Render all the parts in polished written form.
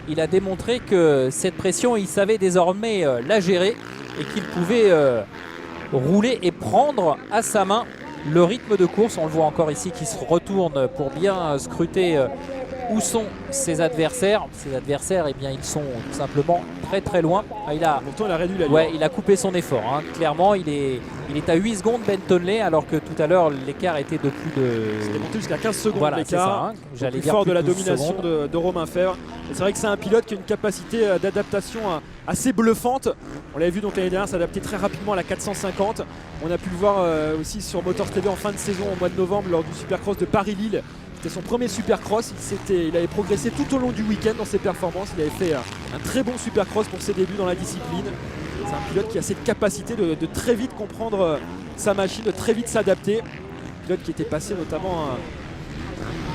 il a démontré que cette pression, il savait désormais la gérer et qu'il pouvait rouler et prendre à sa main le rythme de course. On le voit encore ici qui se retourne pour bien scruter où sont ses adversaires. Ses adversaires, eh bien, ils sont tout simplement très loin. Pourtant, il a réduit la ligne. Ouais, il a coupé son effort. Hein. Clairement, il est à 8 secondes Ben Tonley, alors que tout à l'heure, l'écart était de plus de... C'était monté jusqu'à 15 secondes voilà, l'écart. Hein. J'allais plus dire fort plus de la 12 domination secondes. de Romain Fèvre. C'est vrai que c'est un pilote qui a une capacité d'adaptation assez bluffante. On l'avait vu donc l'année dernière s'adapter très rapidement à la 450. On a pu le voir aussi sur Motors TV en fin de saison au mois de novembre lors du Supercross de Paris-Lille. C'était son premier Supercross. Il avait progressé tout au long du week-end dans ses performances. Il avait fait un très bon Supercross pour ses débuts dans la discipline. C'est un pilote qui a cette capacité de très vite comprendre sa machine, de très vite s'adapter. Un pilote qui était passé notamment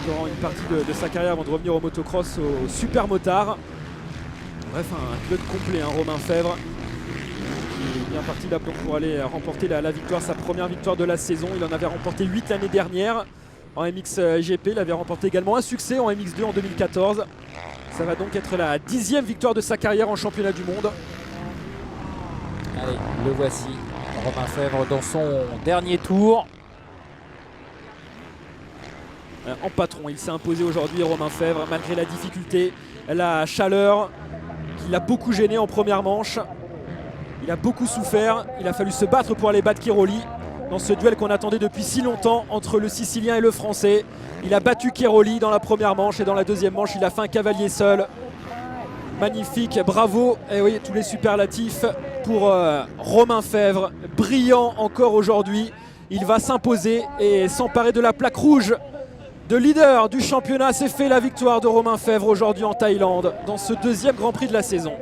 durant une partie de sa carrière avant de revenir au motocross au super motard. Bref, un pilote complet, hein, Romain Fèvre, qui est bien parti là pour aller remporter la victoire, sa première victoire de la saison. Il en avait remporté 8 l'année dernière en MXGP. Il avait remporté également un succès en MX2 en 2014. Ça va donc être la 10e victoire de sa carrière en championnat du monde. Allez, le voici, Romain Fèvre dans son dernier tour. En patron, il s'est imposé aujourd'hui, Romain Fèvre, malgré la difficulté, la chaleur qui l'a beaucoup gêné en première manche. Il a beaucoup souffert, il a fallu se battre pour aller battre Cairoli dans ce duel qu'on attendait depuis si longtemps entre le Sicilien et le Français. Il a battu Cairoli dans la première manche et dans la deuxième manche, il a fait un cavalier seul. Magnifique, bravo, et oui, tous les superlatifs pour Romain Fèvre, brillant encore aujourd'hui. Il va s'imposer et s'emparer de la plaque rouge de leader du championnat. C'est fait, la victoire de Romain Fèvre aujourd'hui en Thaïlande dans ce deuxième Grand Prix de la saison.